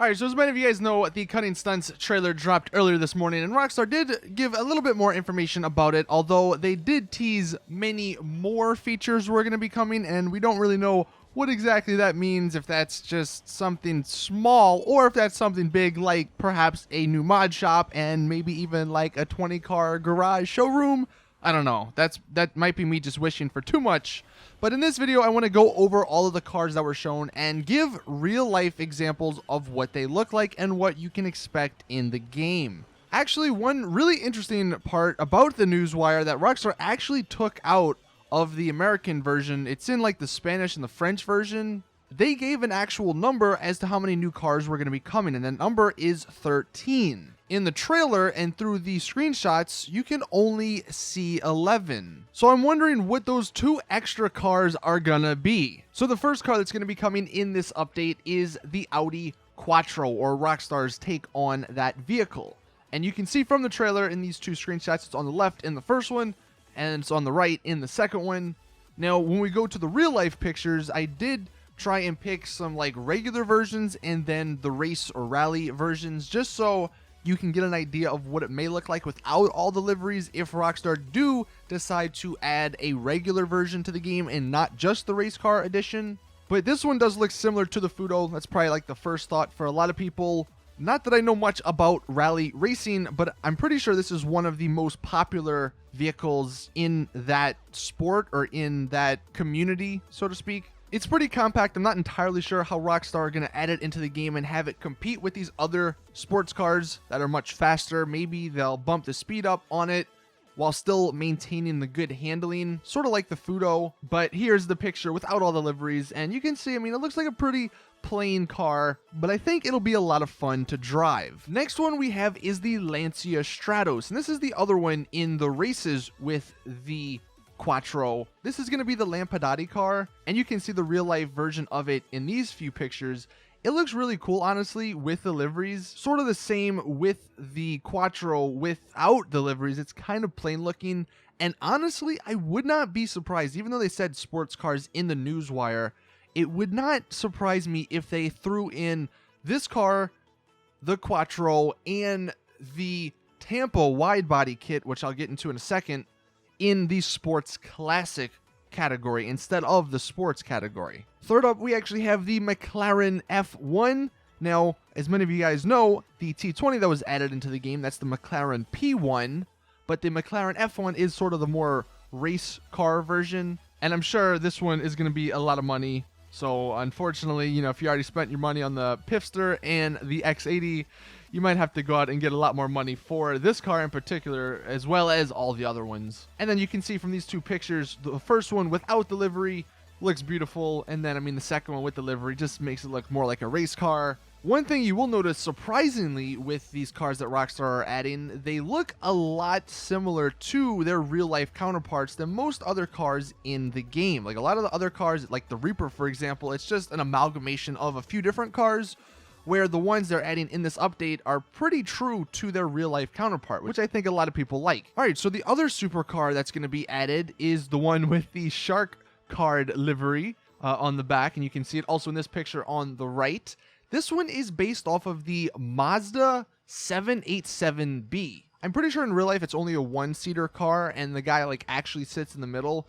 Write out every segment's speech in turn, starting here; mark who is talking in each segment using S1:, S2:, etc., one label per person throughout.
S1: Alright, so as many of you guys know, the Cunning Stunts trailer dropped earlier this morning, and Rockstar did give a little bit more information about it, although they did tease many more features were going to be coming, and we don't really know what exactly that means, if that's just something small, or if that's something big, like perhaps a new mod shop, and maybe even like a 20-car garage showroom. I don't know. That might be me just wishing for too much. But in this video, I want to go over all of the cars that were shown and give real-life examples of what they look like and what you can expect in the game. Actually, one really interesting part about the newswire that Rockstar actually took out of the American version, it's in like the Spanish and the French version, they gave an actual number as to how many new cars were going to be coming, and the number is 13. In the trailer and through the screenshots, you can only see 11. So I'm wondering what those 2 extra cars are gonna be. So the first car that's gonna be coming in this update is the Audi Quattro, or Rockstar's take on that vehicle. And you can see from the trailer in these 2 screenshots, it's on the left in the first one, and it's on the right in the second one. Now, when we go to the real life pictures, I did try and pick some like regular versions and then the race or rally versions, just so you can get an idea of what it may look like without all the liveries if Rockstar do decide to add a regular version to the game and not just the race car edition. But this one does look similar to the Fudo. That's probably like the first thought for a lot of people. Not that I know much about rally racing, but I'm pretty sure this is one of the most popular vehicles in that sport or in that community, so to speak. It's pretty compact. I'm not entirely sure how Rockstar are going to add it into the game and have it compete with these other sports cars that are much faster. Maybe they'll bump the speed up on it while still maintaining the good handling, sort of like the Fudo. But here's the picture without all the liveries, and you can see, I mean, it looks like a pretty plain car, but I think it'll be a lot of fun to drive. Next one we have is the Lancia Stratos, and this is the other one in the races with the Quattro. This is going to be the Lampa Dottie Car, and you can see the real life version of it in these few pictures. It looks really cool, honestly, with the liveries. Sort of the same with the Quattro without the liveries. It's kind of plain looking, and honestly, I would not be surprised, even though they said sports cars in the newswire, it would not surprise me if they threw in this car, the Quattro, and the Tampa wide body kit, which I'll get into in a second, in the sports classic category instead of the sports category. Third up, we actually have the Mclaren F1. Now, as many of you guys know, the T20 that was added into the game, that's the Mclaren P1, but the Mclaren F1 is sort of the more race car version, and I'm sure this one is going to be a lot of money. So unfortunately, you know, if you already spent your money on the Pifster and the X80, you might have to go out and get a lot more money for this car in particular, as well as all the other ones. And then you can see from these 2 pictures, the first one without the livery looks beautiful, and then, I mean, the second one with the livery just makes it look more like a race car. One thing you will notice, surprisingly, with these cars that Rockstar are adding, they look a lot similar to their real-life counterparts than most other cars in the game. Like, a lot of the other cars, like the Reaper, for example, it's just an amalgamation of a few different cars, where the ones they're adding in this update are pretty true to their real-life counterpart, which I think a lot of people like. Alright, so the other supercar that's going to be added is the one with the shark card livery on the back, and you can see it also in this picture on the right. This one is based off of the Mazda 787B. I'm pretty sure in real life it's only a 1-seater car, and the guy like actually sits in the middle.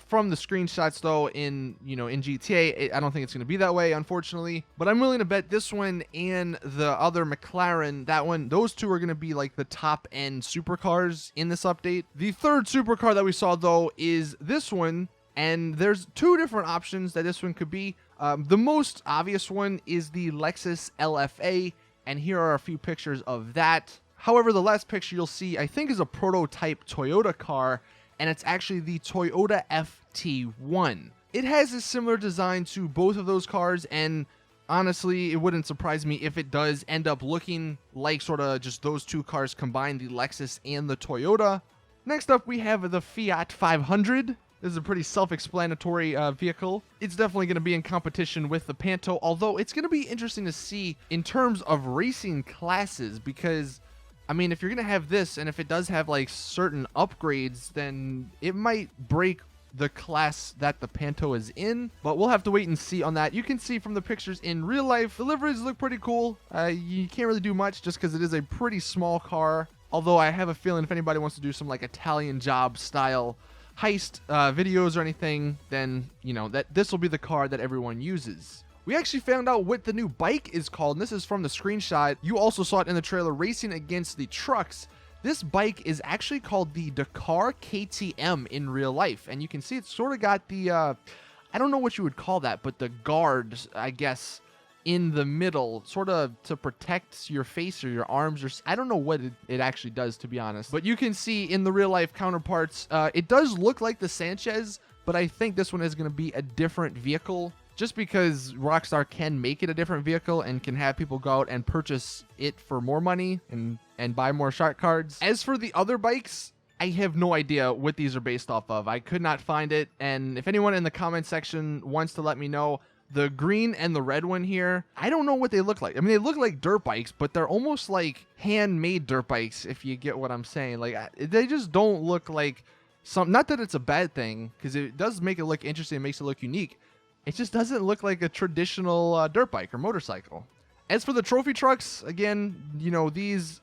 S1: From the screenshots though, in GTA, I don't think it's going to be that way, unfortunately. But I'm willing to bet this one and the other McLaren, those 2 are going to be like the top end supercars in this update. The third supercar that we saw though is this one, and there's 2 different options that this one could be. The most obvious one is the Lexus LFA, and here are a few pictures of that. However, the last picture you'll see, I think, is a prototype Toyota car, and it's actually the Toyota FT1. It has a similar design to both of those cars, and honestly, it wouldn't surprise me if it does end up looking like sort of just those 2 cars combined, the Lexus and the Toyota. Next up, we have the Fiat 500. This is a pretty self-explanatory vehicle. It's definitely going to be in competition with the Panto, although it's going to be interesting to see in terms of racing classes, because I mean, if you're going to have this, and if it does have like certain upgrades, then it might break the class that the Panto is in, but we'll have to wait and see on that. You can see from the pictures in real life, the liveries look pretty cool. You can't really do much just because it is a pretty small car, although I have a feeling if anybody wants to do some like Italian job style heist videos or anything, then you know that this will be the car that everyone uses. We actually found out what the new bike is called, and this is from the screenshot. You also saw it in the trailer racing against the trucks. This bike is actually called the Dakar Ktm in real life, and you can see it's sort of got the, I don't know what you would call that, but the guards, I guess, in the middle, sort of to protect your face or your arms, or I don't know what it actually does, to be honest. But you can see in the real life counterparts, it does look like the Sanchez, but I think this one is going to be a different vehicle, just because Rockstar can make it a different vehicle and can have people go out and purchase it for more money and buy more shark cards. As for the other bikes, I have no idea what these are based off of. I could not find it, and if anyone in the comment section wants to let me know, the green and the red one here, I don't know what they look like. I mean, they look like dirt bikes, but they're almost like handmade dirt bikes, if you get what I'm saying. Like, they just don't look like some, not that it's a bad thing, because it does make it look interesting, it makes it look unique. It just doesn't look like a traditional dirt bike or motorcycle. As for the trophy trucks, again, you know, these,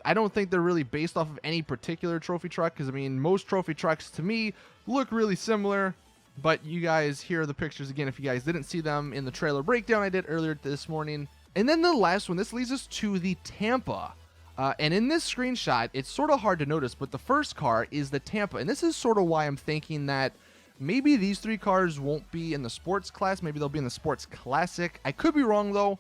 S1: I don't think they're really based off of any particular trophy truck, because, I mean, most trophy trucks, to me, look really similar. But you guys, here are the pictures again if you guys didn't see them in the trailer breakdown I did earlier this morning. And then the last one, this leads us to the Tampa. And in this screenshot, it's sort of hard to notice, but the first car is the Tampa. And this is sort of why I'm thinking that maybe these three cars won't be in the sports class. Maybe they'll be in the sports classic. I could be wrong, though.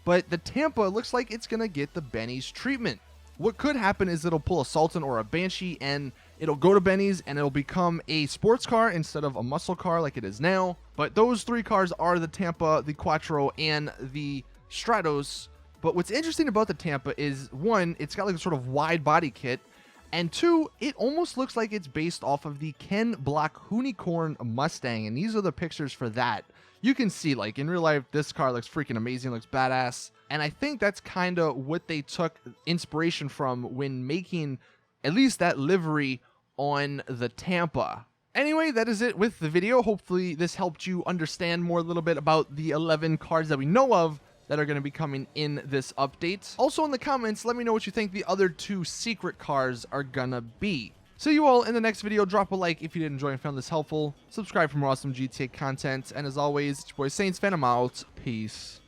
S1: But the Tampa looks like it's going to get the Benny's treatment. What could happen is it'll pull a Sultan or a Banshee, and it'll go to Benny's, and it'll become a sports car instead of a muscle car like it is now. But those three cars are the Tampa, the Quattro, and the Stratos. But what's interesting about the Tampa is, one, it's got like a sort of wide body kit. And two, it almost looks like it's based off of the Ken Block Unicorn Mustang. And these are the pictures for that. You can see, like, in real life, this car looks freaking amazing, looks badass. And I think that's kind of what they took inspiration from when making at least that livery on the Tampa. Anyway, that is it with the video. Hopefully this helped you understand more a little bit about the 11 cars that we know of that are going to be coming in this update. Also in the comments, let me know what you think the other two secret cars are gonna be. See you all in the next video. Drop a like if you did enjoy and found this helpful. Subscribe for more awesome GTA content. And as always, it's your boy Saintsfan. I'm out. Peace.